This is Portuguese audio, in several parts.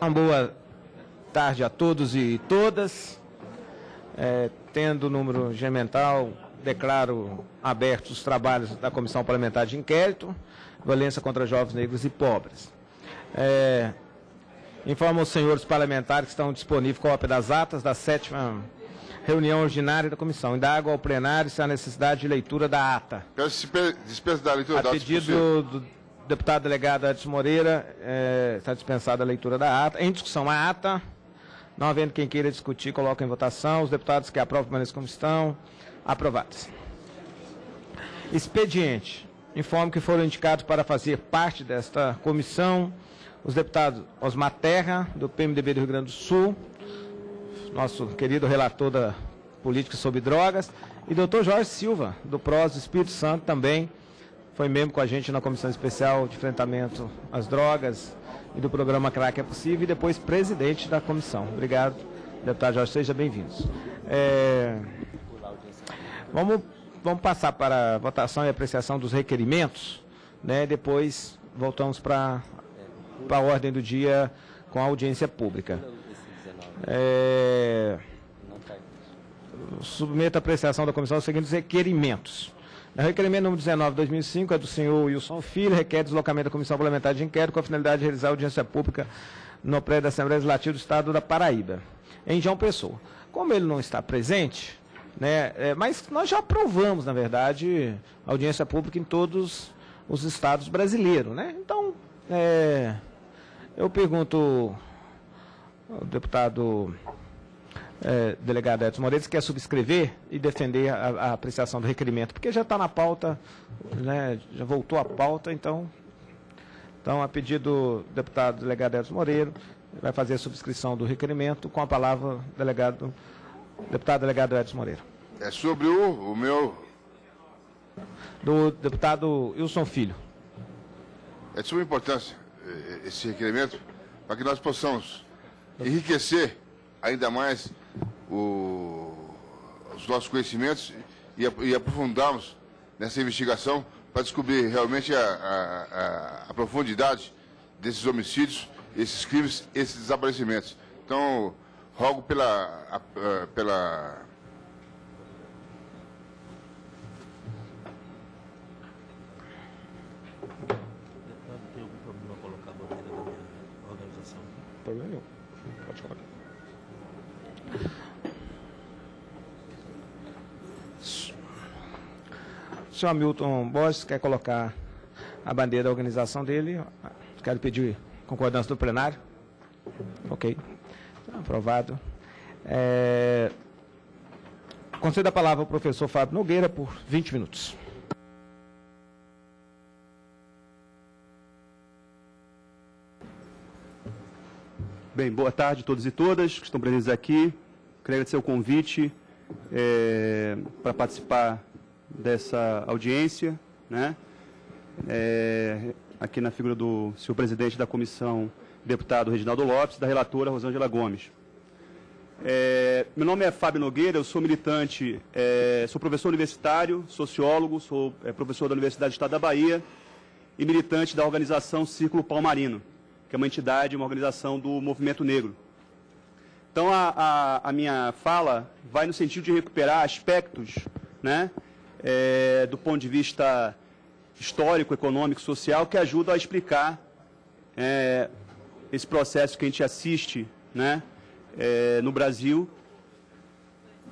Uma boa tarde a todos e todas. Tendo o número regimental, declaro abertos os trabalhos da Comissão Parlamentar de Inquérito, Violência contra Jovens, Negros e Pobres. Informo aos senhores parlamentares que estão disponíveis cópia das atas da 7ª reunião ordinária da comissão. Indago ao plenário se há necessidade de leitura da ata. Peço dispensa da leitura da ata. A pedido do deputado delegado Edson Moreira, está dispensada a leitura da ata. Em discussão a ata, não havendo quem queira discutir, coloco em votação. Os deputados que aprovam permaneçam como estão. Aprovados. Expediente. Informo que foram indicados para fazer parte desta comissão os deputados Osmar Terra, do PMDB do Rio Grande do Sul, nosso querido relator da política sobre drogas, e doutor Jorge Silva, do PROS do Espírito Santo, também foi membro com a gente na Comissão Especial de Enfrentamento às Drogas e do programa Crack é Possível, e depois presidente da comissão. Obrigado, deputado Jorge, sejam bem-vindos. Vamos passar para a votação e apreciação dos requerimentos, né? Depois voltamos para a ordem do dia com a audiência pública. Submeto a apreciação da comissão os seguintes requerimentos. O requerimento número 19/2005 é do senhor Wilson Filho, requer deslocamento da Comissão Parlamentar de Inquérito com a finalidade de realizar audiência pública no prédio da Assembleia Legislativa do Estado da Paraíba, em João Pessoa. Como ele não está presente, né, mas nós já aprovamos, na verdade, audiência pública em todos os estados brasileiros, né? Então, eu pergunto ao deputado delegado Edson Moreira se quer subscrever e defender a apreciação do requerimento, porque já está na pauta, né, já voltou à pauta, então a pedido do deputado delegado Edson Moreira, vai fazer a subscrição do requerimento. Com a palavra, deputado delegado Edson Moreira. É sobre o meu... Do deputado Wilson Filho. É de suma importância esse requerimento para que nós possamos enriquecer ainda mais os nossos conhecimentos e aprofundarmos nessa investigação para descobrir realmente a profundidade desses homicídios, esses crimes, esses desaparecimentos. Então, rogo pela Tem algum problema colocar a bandeira da organização? Problema nenhum. Pode colocar. O senhor Hamilton Borges quer colocar a bandeira da organização dele. Quero pedir concordância do plenário. Ok. Aprovado. Concedo a palavra ao professor Fábio Nogueira por 20 minutos. Bem, boa tarde a todos e todas que estão presentes aqui. Quero agradecer o convite para participar dessa audiência, né? Aqui na figura do senhor presidente da comissão, deputado Reginaldo Lopes, da relatora Rosângela Gomes. Meu nome é Fábio Nogueira, eu sou militante, sou professor universitário, sociólogo, sou professor da Universidade do Estado da Bahia e militante da organização Círculo Palmarino, que é uma entidade, uma organização do movimento negro. Então, a minha fala vai no sentido de recuperar aspectos, né, do ponto de vista histórico, econômico, social, que ajudam a explicar esse processo que a gente assiste, né, no Brasil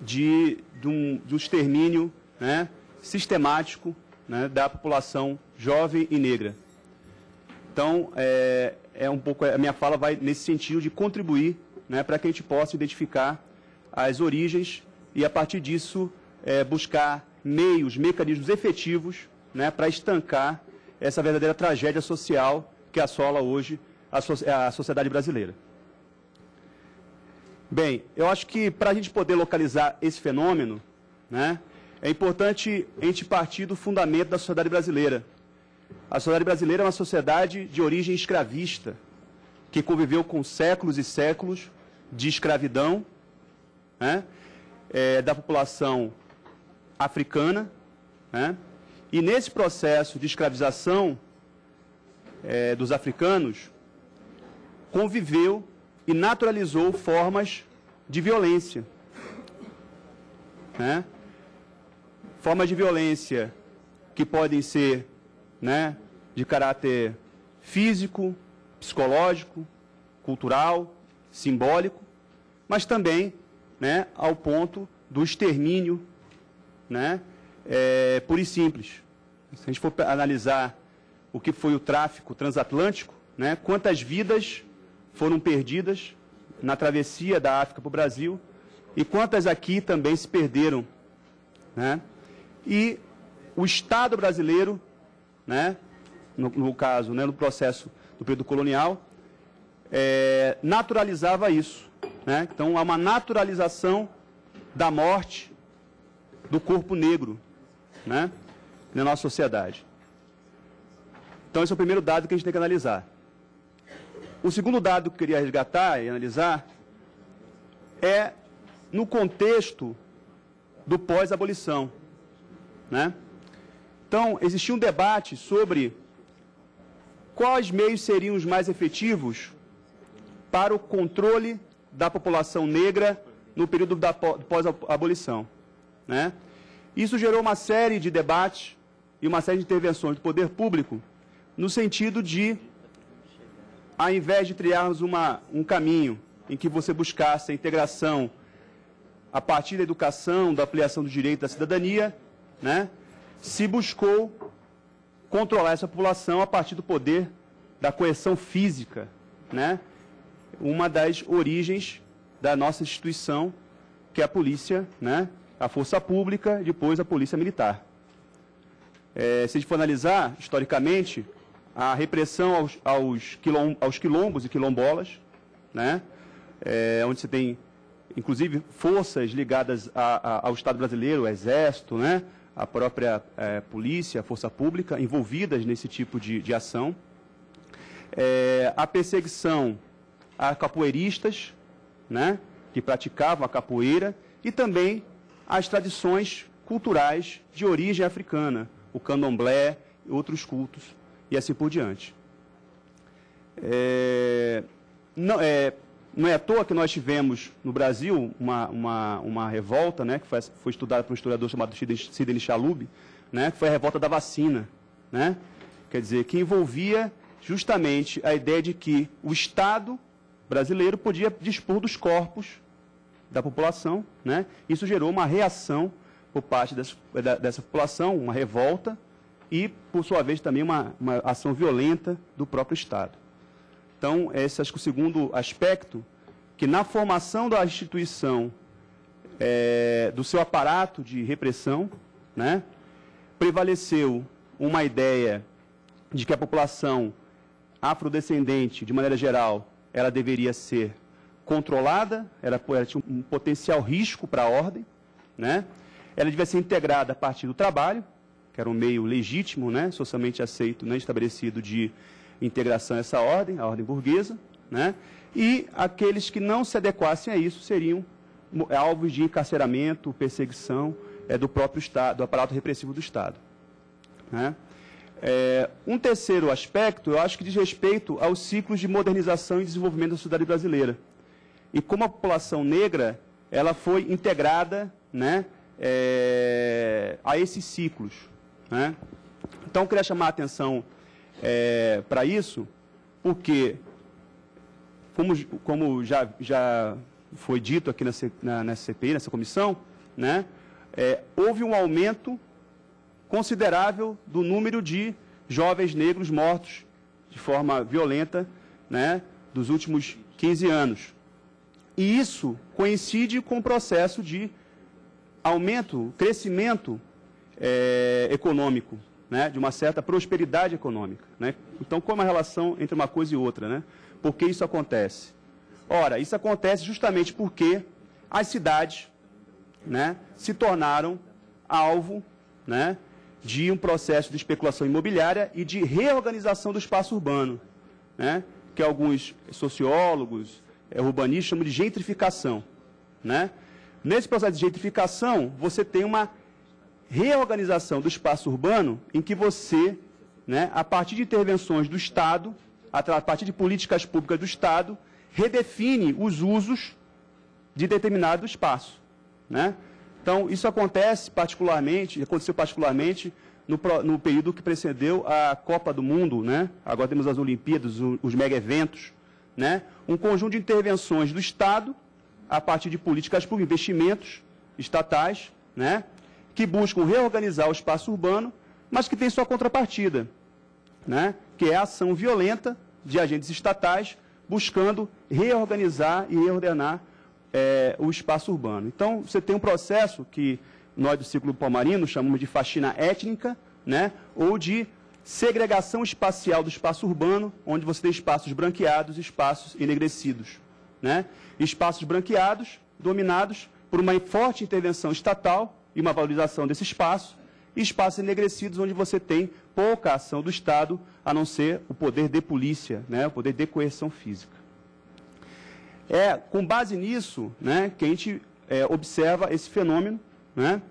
do extermínio, né, sistemático, né, da população jovem e negra. Então, um pouco, a minha fala vai nesse sentido de contribuir, né, para que a gente possa identificar as origens e, a partir disso, buscar mecanismos efetivos, né, para estancar essa verdadeira tragédia social que assola hoje a sociedade brasileira. Bem, eu acho que para a gente poder localizar esse fenômeno, né, é importante a gente partir do fundamento da sociedade brasileira. A sociedade brasileira é uma sociedade de origem escravista, que conviveu com séculos e séculos de escravidão, né, da população africana, né, e nesse processo de escravização dos africanos, conviveu e naturalizou formas de violência, né? Formas de violência que podem ser, né, de caráter físico, psicológico, cultural, simbólico, mas também, né, ao ponto do extermínio, né, puro e simples. Se a gente for analisar o que foi o tráfico transatlântico, né, quantas vidas foram perdidas na travessia da África para o Brasil e quantas aqui também se perderam, né? E o Estado brasileiro, né, no caso, né, no processo do período colonial, naturalizava isso, né? Então, há uma naturalização da morte do corpo negro, né, na nossa sociedade. Então, esse é o primeiro dado que a gente tem que analisar. O segundo dado que eu queria resgatar e analisar é no contexto do pós-abolição, né? Então, existia um debate sobre quais meios seriam os mais efetivos para o controle da população negra no período da pós-abolição, né? Isso gerou uma série de debates e uma série de intervenções do poder público no sentido de, ao invés de trilharmos um caminho em que você buscasse a integração a partir da educação, da ampliação do direito da cidadania, né, se buscou controlar essa população a partir do poder da coerção física, né, uma das origens da nossa instituição, que é a polícia, né, a força pública e depois a polícia militar. Se a gente for analisar, historicamente, a repressão aos quilombos e quilombolas, né, onde você tem, inclusive, forças ligadas ao Estado brasileiro, o Exército, né, a própria polícia, a força pública, envolvidas nesse tipo de ação. A perseguição a capoeiristas, né, que praticavam a capoeira, e também as tradições culturais de origem africana, o candomblé e outros cultos, e assim por diante. Não é à toa que nós tivemos no Brasil uma revolta, né, que foi estudada por um historiador chamado Sidney Chalub, né, que foi a revolta da vacina, né, quer dizer, que envolvia justamente a ideia de que o Estado brasileiro podia dispor dos corpos da população, né? Isso gerou uma reação por parte dessa população, uma revolta e, por sua vez, também uma ação violenta do próprio Estado. Então, esse acho que o segundo aspecto, que na formação da instituição, do seu aparato de repressão, né, prevaleceu uma ideia de que a população afrodescendente, de maneira geral, ela deveria ser controlada, ela tinha um potencial risco para a ordem, né? Ela devia ser integrada a partir do trabalho, que era um meio legítimo, né, socialmente aceito, né, estabelecido de integração a essa ordem, a ordem burguesa, né? E aqueles que não se adequassem a isso seriam alvos de encarceramento, perseguição do próprio Estado, do aparato repressivo do Estado, né? Um terceiro aspecto, eu acho que diz respeito aos ciclos de modernização e desenvolvimento da sociedade brasileira. E como a população negra, ela foi integrada, né, a esses ciclos, né? Então, eu queria chamar a atenção para isso, porque, como já foi dito aqui nessa CPI, nessa comissão, né, houve um aumento considerável do número de jovens negros mortos de forma violenta, né, dos últimos 15 anos. E isso coincide com o processo de aumento, crescimento econômico, né, de uma certa prosperidade econômica, né? Então, qual é a relação entre uma coisa e outra, né? Por que isso acontece? Ora, isso acontece justamente porque as cidades, né, se tornaram alvo, né, de um processo de especulação imobiliária e de reorganização do espaço urbano, né, que alguns sociólogos, urbanistas chamam de gentrificação, né? Nesse processo de gentrificação, você tem uma reorganização do espaço urbano em que você, né, a partir de intervenções do Estado, a partir de políticas públicas do Estado, redefine os usos de determinado espaço, né? Então, isso aconteceu particularmente no período que precedeu a Copa do Mundo, né? Agora temos as Olimpíadas, os mega-eventos, né? Um conjunto de intervenções do Estado, a partir de políticas públicas, investimentos estatais, né? Que buscam reorganizar o espaço urbano, mas que tem sua contrapartida, né? Que é a ação violenta de agentes estatais buscando reorganizar e reordenar o espaço urbano. Então, você tem um processo que nós do Círculo Palmarino chamamos de faxina étnica, né? Ou de segregação espacial do espaço urbano, onde você tem espaços branqueados e espaços enegrecidos, né? Espaços branqueados, dominados por uma forte intervenção estatal e uma valorização desse espaço, e espaços enegrecidos, onde você tem pouca ação do Estado, a não ser o poder de polícia, né? O poder de coerção física. É com base nisso, né, que a gente observa esse fenômeno, né,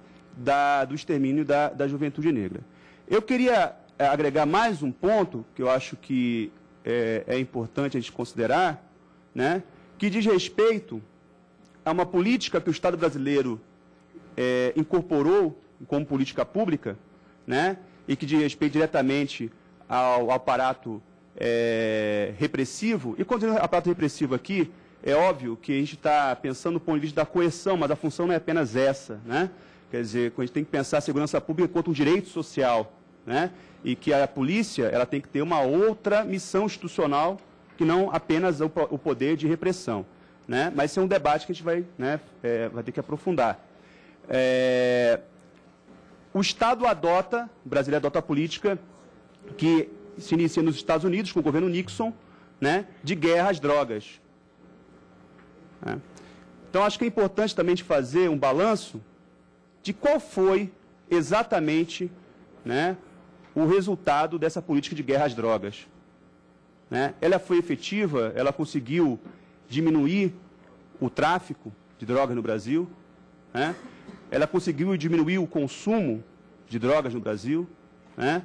do extermínio da juventude negra. Eu queria agregar mais um ponto, que eu acho que é importante a gente considerar, né, que diz respeito a uma política que o Estado brasileiro incorporou como política pública, né, e que diz respeito diretamente ao aparato repressivo. E quando eu digo aparato repressivo aqui, é óbvio que a gente está pensando do ponto de vista da coerção, mas a função não é apenas essa, né? Quer dizer, a gente tem que pensar a segurança pública quanto um direito social, né? E que a polícia ela tem que ter uma outra missão institucional que não apenas o poder de repressão, né? Mas esse é um debate que a gente vai, né, vai ter que aprofundar. O Estado o Brasil adota a política que se inicia nos Estados Unidos com o governo Nixon, né, de guerra às drogas. Então, acho que é importante também de fazer um balanço de qual foi exatamente, né, o resultado dessa política de guerra às drogas, né? Ela foi efetiva, ela conseguiu diminuir o tráfico de drogas no Brasil, né? Ela conseguiu diminuir o consumo de drogas no Brasil, né?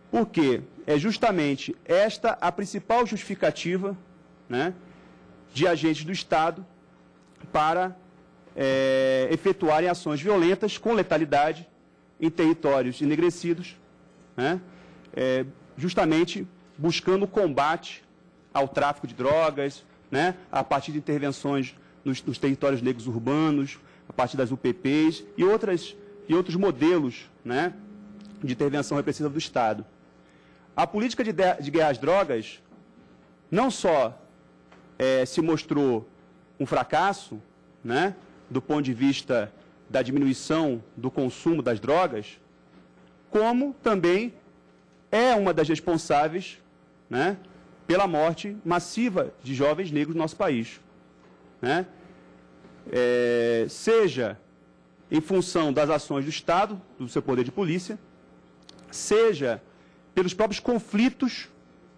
Porque é justamente esta a principal justificativa, né, de agentes do Estado para efetuarem ações violentas com letalidade em territórios enegrecidos, né, justamente buscando o combate ao tráfico de drogas, né, a partir de intervenções nos territórios negros urbanos, a partir das UPPs e outros modelos, né, de intervenção repressiva do Estado. A política de guerra às drogas não só se mostrou um fracasso, né, do ponto de vista da diminuição do consumo das drogas, como também é uma das responsáveis, né, pela morte massiva de jovens negros no nosso país, né? Seja em função das ações do Estado, do seu poder de polícia, seja pelos próprios conflitos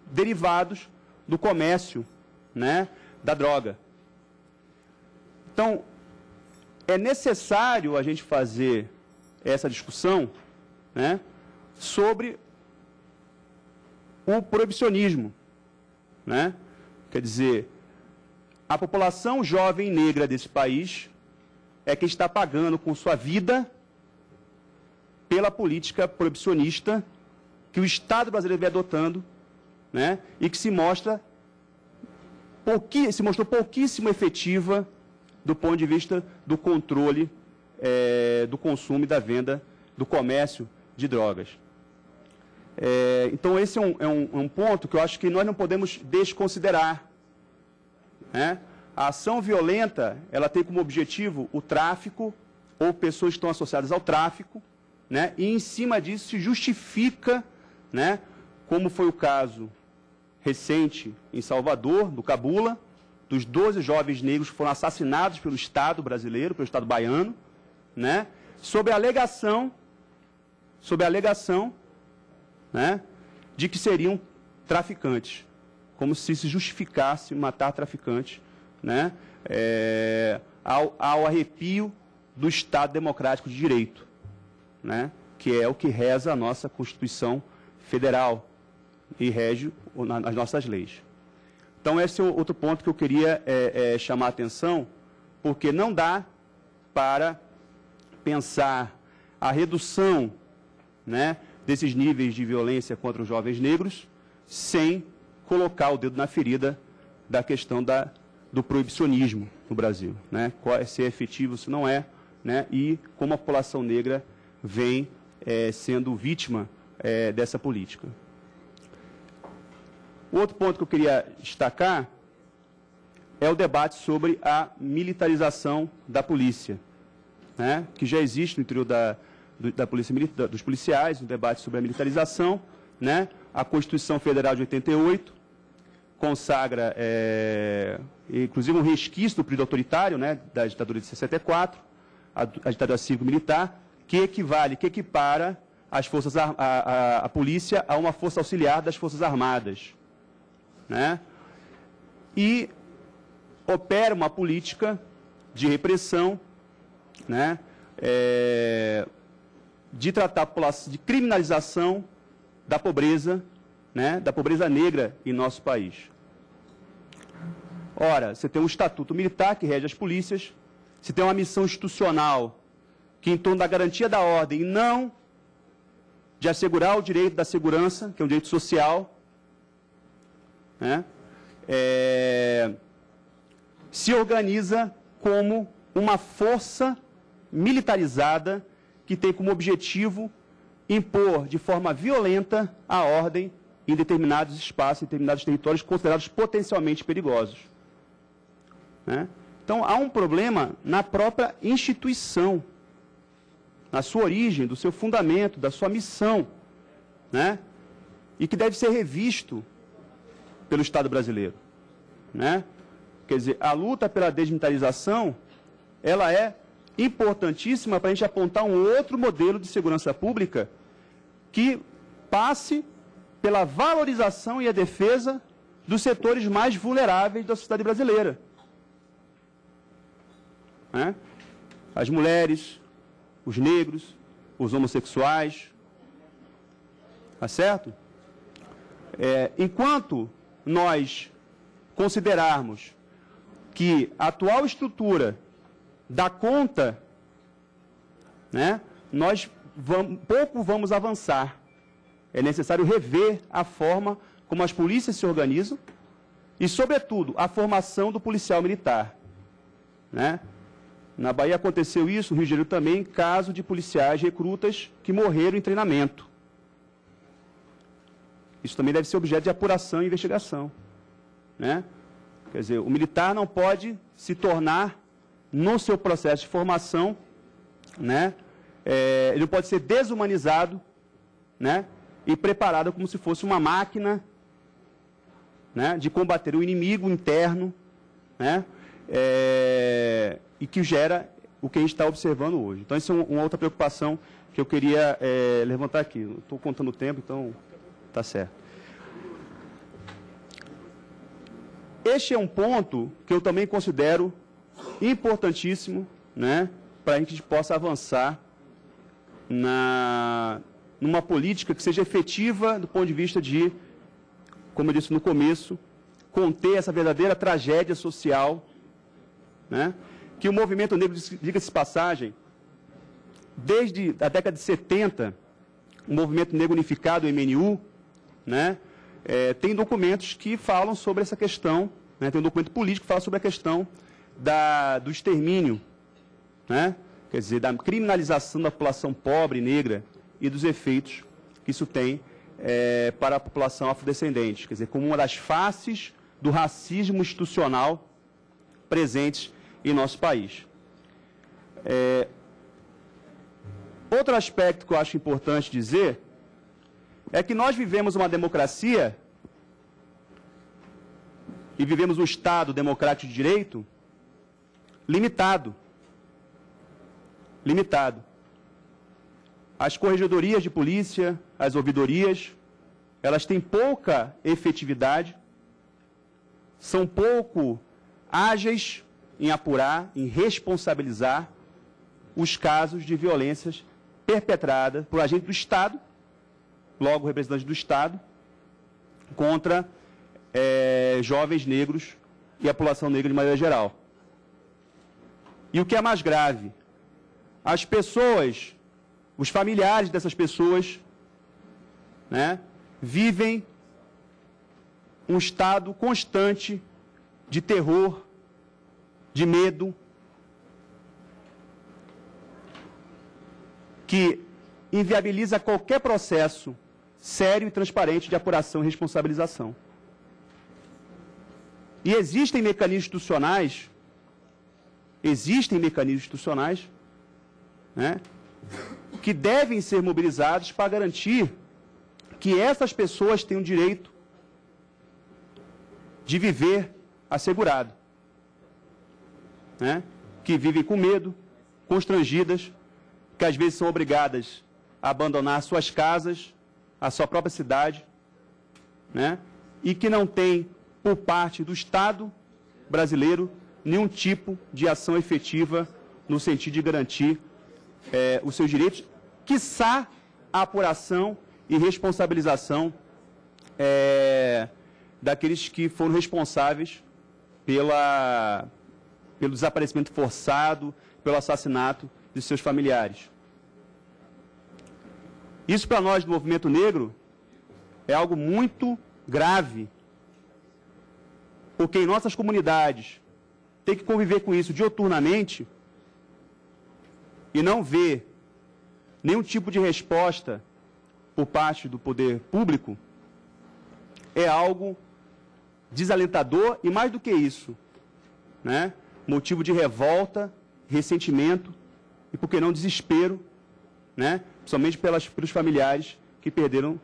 derivados do comércio, né, da droga. Então, é necessário a gente fazer essa discussão, né, sobre o proibicionismo, né? Quer dizer, a população jovem negra desse país é quem está pagando com sua vida pela política proibicionista que o Estado brasileiro vem adotando, né, e que se mostrou pouquíssimo efetiva do ponto de vista do controle do consumo e da venda, do comércio de drogas. Então, esse é um ponto que eu acho que nós não podemos desconsiderar, né? A ação violenta, ela tem como objetivo o tráfico, ou pessoas que estão associadas ao tráfico, né? E, em cima disso, se justifica, né, como foi o caso recente em Salvador, do Cabula, dos 12 jovens negros que foram assassinados pelo Estado brasileiro, pelo Estado baiano, né, sob a alegação, né, de que seriam traficantes, como se justificasse matar traficantes, né, ao arrepio do Estado Democrático de Direito, né, que é o que reza a nossa Constituição Federal e rege as nossas leis. Então, esse é outro ponto que eu queria chamar a atenção, porque não dá para pensar a redução, né, desses níveis de violência contra os jovens negros sem colocar o dedo na ferida da questão do proibicionismo no Brasil, né? Se é efetivo, se não é, né? E como a população negra vem sendo vítima dessa política. O outro ponto que eu queria destacar é o debate sobre a militarização da polícia, né? Que já existe no interior da polícia, dos policiais, um debate sobre a militarização, né? A Constituição Federal de 88 consagra, inclusive, um resquício do período autoritário, né, da ditadura de 64, a ditadura cívico-militar, que equipara as forças, a polícia a uma força auxiliar das Forças Armadas, né? E opera uma política de repressão, né, de tratar a população, de criminalização da pobreza, né, da pobreza negra em nosso país. Ora, você tem um estatuto militar que rege as polícias, você tem uma missão institucional que em torno da garantia da ordem e não de assegurar o direito da segurança, que é um direito social, né, se organiza como uma força militarizada que tem como objetivo impor de forma violenta a ordem em determinados espaços, em determinados territórios considerados potencialmente perigosos, né? Então, há um problema na própria instituição, na sua origem, do seu fundamento, da sua missão, né? E que deve ser revisto pelo Estado brasileiro, né? Quer dizer, a luta pela desmilitarização, ela é importantíssima para a gente apontar um outro modelo de segurança pública que passe pela valorização e a defesa dos setores mais vulneráveis da sociedade brasileira, né? As mulheres, os negros, os homossexuais, tá certo? Enquanto nós considerarmos que a atual estrutura dá conta, né, nós pouco vamos avançar. É necessário rever a forma como as polícias se organizam e, sobretudo, a formação do policial militar, né? Na Bahia aconteceu isso, no Rio de Janeiro também, caso de policiais recrutas que morreram em treinamento. Isso também deve ser objeto de apuração e investigação, né? Quer dizer, o militar não pode se tornar, no seu processo de formação, né, ele não pode ser desumanizado, né, e preparado como se fosse uma máquina, né, de combater o inimigo interno, né, e que gera o que a gente está observando hoje. Então, essa é uma outra preocupação que eu queria levantar aqui. Estou contando o tempo, então está certo. Este é um ponto que eu também considero importantíssimo, né, para a gente possa avançar numa política que seja efetiva do ponto de vista de, como eu disse no começo, conter essa verdadeira tragédia social, né, que o movimento negro, diga-se de passagem, desde a década de 70, o movimento negro unificado, o MNU, né, tem documentos que falam sobre essa questão, né, tem um documento político que fala sobre a questão do extermínio, né, quer dizer, da criminalização da população pobre, negra, e dos efeitos que isso tem para a população afrodescendente, quer dizer, como uma das faces do racismo institucional presentes em nosso país. Outro aspecto que eu acho importante dizer é que nós vivemos uma democracia e vivemos um Estado democrático de direito limitado. As corregedorias de polícia, as ouvidorias, elas têm pouca efetividade, são pouco ágeis em apurar, em responsabilizar os casos de violências perpetradas por agente do Estado, logo representante do Estado, contra jovens negros e a população negra de maneira geral. E o que é mais grave, as pessoas, os familiares dessas pessoas, né, vivem um estado constante de terror, de medo, que inviabiliza qualquer processo sério e transparente de apuração e responsabilização. E existem mecanismos institucionais, né, que devem ser mobilizados para garantir que essas pessoas tenham o direito de viver assegurado, né, que vivem com medo, constrangidas, que às vezes são obrigadas a abandonar suas casas, a sua própria cidade, né, e que não tem, por parte do Estado brasileiro, nenhum tipo de ação efetiva no sentido de garantir os seus direitos, quiçá a apuração e responsabilização daqueles que foram responsáveis pelo desaparecimento forçado, pelo assassinato de seus familiares. Isso, para nós do movimento negro, é algo muito grave, porque em nossas comunidades tem que conviver com isso diuturnamente e não ver nenhum tipo de resposta por parte do poder público, é algo desalentador e, mais do que isso, né, motivo de revolta, ressentimento e, por que não, desespero, né, somente pelos familiares que perderam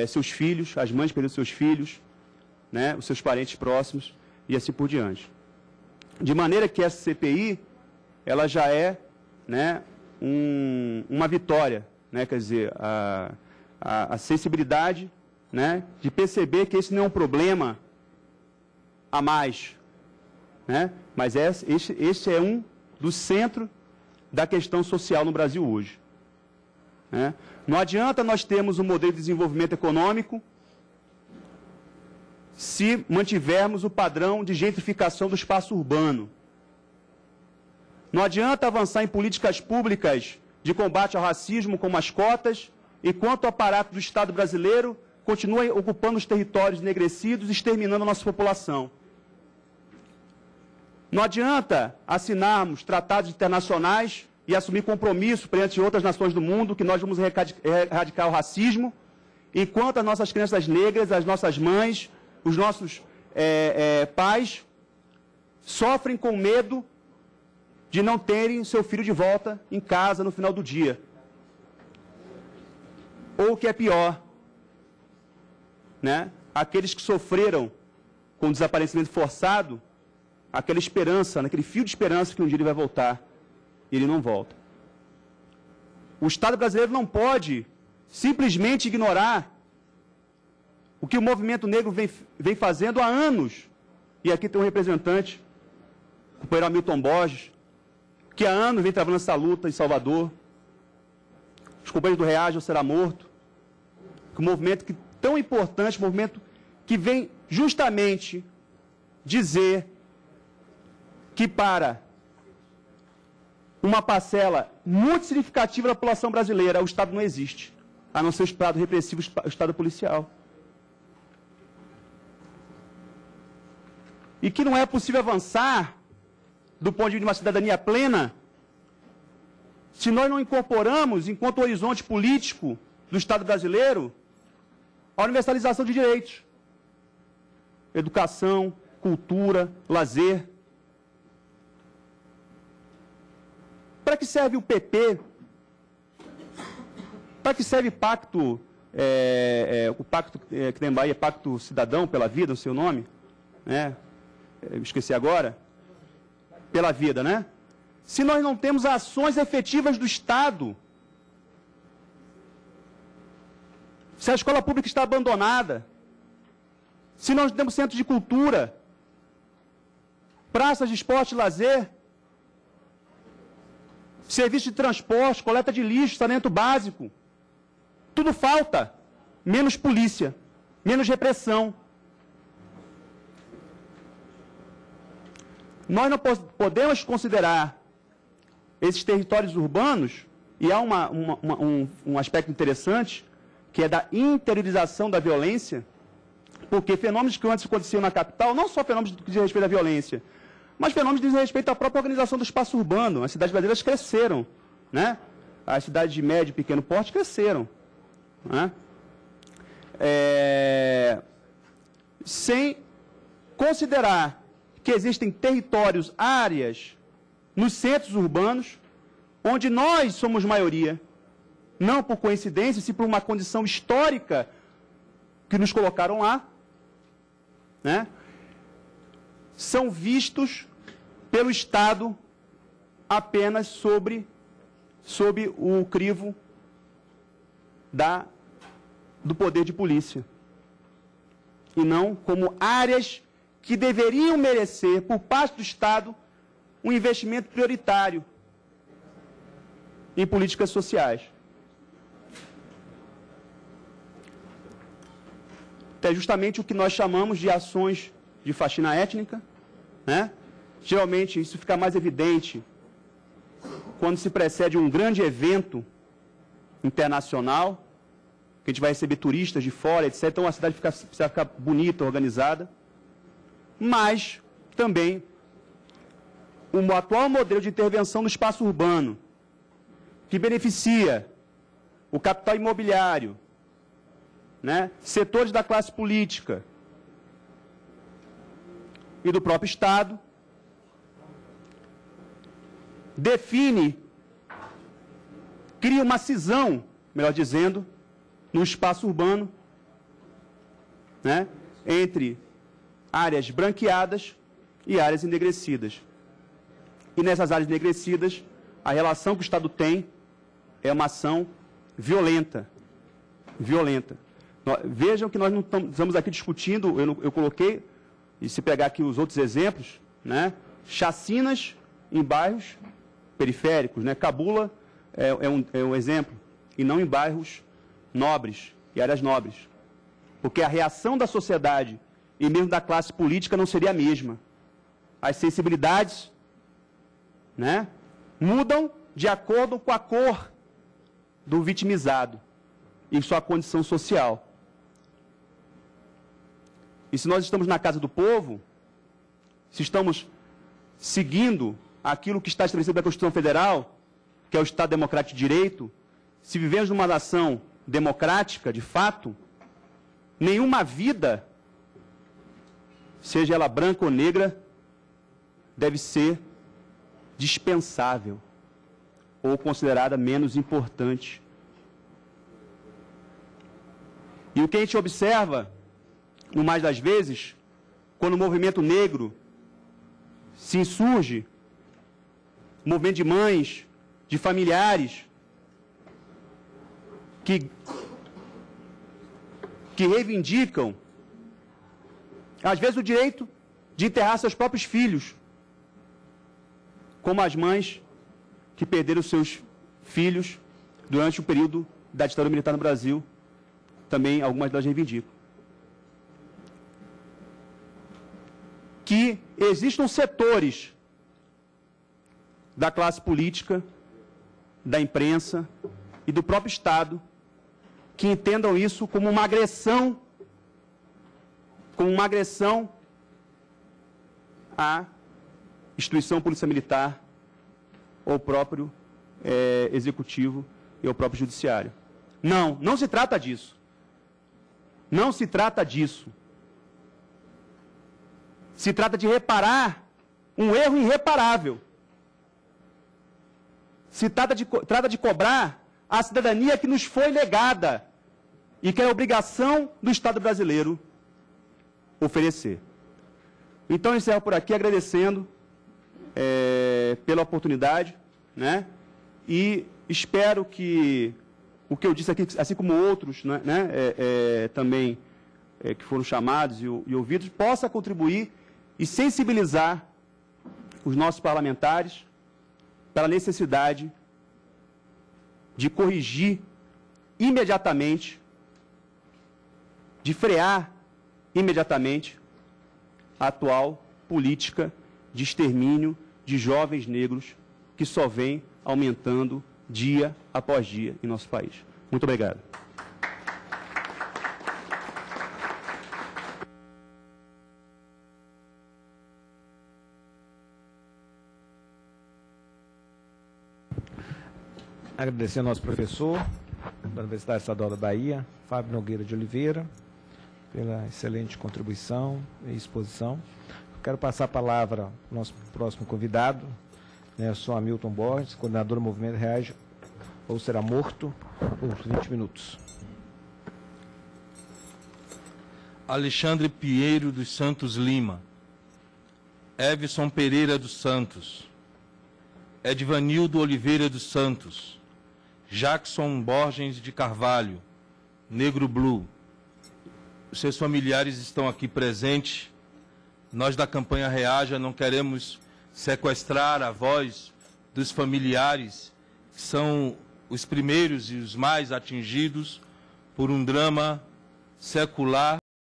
seus filhos, as mães perderam seus filhos, né, os seus parentes próximos e assim por diante. De maneira que essa CPI, ela já é, né, uma vitória, né, quer dizer, a sensibilidade, né, de perceber que esse não é um problema a mais, né, mas esse é um do centro da questão social no Brasil hoje, né. Não adianta nós termos um modelo de desenvolvimento econômico se mantivermos o padrão de gentrificação do espaço urbano. Não adianta avançar em políticas públicas de combate ao racismo como as cotas, enquanto o aparato do Estado brasileiro continua ocupando os territórios enegrecidos e exterminando a nossa população. Não adianta assinarmos tratados internacionais e assumir compromisso perante outras nações do mundo que nós vamos erradicar o racismo, enquanto as nossas crianças negras, as nossas mães, os nossos pais sofrem com medo de não terem seu filho de volta em casa no final do dia. Ou o que é pior, né, aqueles que sofreram com o desaparecimento forçado, aquela esperança, naquele fio de esperança que um dia ele vai voltar, e ele não volta. O Estado brasileiro não pode simplesmente ignorar o que o movimento negro vem fazendo há anos. E aqui tem um representante, o companheiro Hamilton Borges, que há anos vem travando essa luta em Salvador. Os companheiros do Reage ou Será Morto. Um movimento tão importante, um movimento que vem justamente dizer que para uma parcela muito significativa da população brasileira, o Estado não existe, a não ser o Estado repressivo, o Estado policial. E que não é possível avançar do ponto de vista de uma cidadania plena se nós não incorporamos, enquanto horizonte político do Estado brasileiro, a universalização de direitos. Educação, cultura, lazer. Para que serve o PP? Para que serve pacto, o pacto que tem em Bahia, Pacto Cidadão pela Vida, o seu nome? Né? Esqueci agora. Pela vida, né? Se nós não temos ações efetivas do Estado, se a escola pública está abandonada, se nós não temos centros de cultura, praças de esporte e lazer, serviço de transporte, coleta de lixo, saneamento básico, tudo falta, menos polícia, menos repressão. nós não podemos considerar esses territórios urbanos, e há um aspecto interessante, que é da interiorização da violência, porque fenômenos que antes aconteciam na capital, não só fenômenos que dizem respeito à violência, mas fenômenos que dizem respeito à própria organização do espaço urbano. As cidades brasileiras cresceram, né? As cidades de médio e pequeno porte cresceram, né? Sem considerar que existem territórios, áreas, nos centros urbanos, onde nós somos maioria, não por coincidência, sim por uma condição histórica que nos colocaram lá, né? São vistos pelo Estado apenas sob o crivo do poder de polícia, e não como áreas que deveriam merecer, por parte do Estado, um investimento prioritário em políticas sociais. É justamente o que nós chamamos de ações de faxina étnica, né? Geralmente isso fica mais evidente quando se precede um grande evento internacional, que a gente vai receber turistas de fora, etc. Então a cidade precisa ficar bonita, organizada. Mas também o atual modelo de intervenção no espaço urbano, que beneficia o capital imobiliário, né, setores da classe política e do próprio Estado, cria uma cisão, melhor dizendo, no espaço urbano, né, entre áreas branqueadas e áreas enegrecidas. E nessas áreas enegrecidas, a relação que o Estado tem é uma ação violenta. Violenta. Vejam que nós não estamos aqui discutindo, eu coloquei, e se pegar aqui os outros exemplos, né, chacinas em bairros periféricos, né, Cabula é um exemplo, e não em bairros nobres e áreas nobres. Porque a reação da sociedade e mesmo da classe política não seria a mesma. As sensibilidades, né, mudam de acordo com a cor do vitimizado e sua condição social. E se nós estamos na casa do povo, se estamos seguindo aquilo que está estabelecido pela Constituição Federal, que é o Estado Democrático de Direito, se vivemos numa nação democrática, de fato, nenhuma vida, seja ela branca ou negra, deve ser dispensável ou considerada menos importante. E o que a gente observa, no mais das vezes, quando o movimento negro se insurge, movimento de mães, de familiares, que reivindicam, às vezes, o direito de enterrar seus próprios filhos, como as mães que perderam seus filhos durante o período da ditadura militar no Brasil, também algumas delas reivindicam. Que existam setores da classe política, da imprensa e do próprio Estado que entendam isso como uma agressão à instituição polícia militar, ou próprio executivo e ao próprio judiciário. Não, não se trata disso. Não se trata disso. Se trata de reparar um erro irreparável. Se trata de cobrar a cidadania que nos foi negada e que é obrigação do Estado brasileiro oferecer. Então, eu encerro por aqui agradecendo pela oportunidade, né? E espero que o que eu disse aqui, assim como outros, né, também que foram chamados e ouvidos, possa contribuir e sensibilizar os nossos parlamentares para a necessidade de corrigir imediatamente, de frear imediatamente a atual política de extermínio de jovens negros que só vem aumentando dia após dia em nosso país. Muito obrigado. Agradecer ao nosso professor da Universidade Estadual da Bahia, Fábio Nogueira de Oliveira, pela excelente contribuição e exposição. Quero passar a palavra ao nosso próximo convidado, né, sou Hamilton Borges, coordenador do Movimento Reage ou Será Morto, por 20 minutos. Alexandre Pinheiro dos Santos Lima, Everson Pereira dos Santos, Edvanildo Oliveira dos Santos, Jackson Borges de Carvalho, Negro Blue. Os seus familiares estão aqui presentes. Nós da campanha Reaja não queremos sequestrar a voz dos familiares, que são os primeiros e os mais atingidos por um drama secular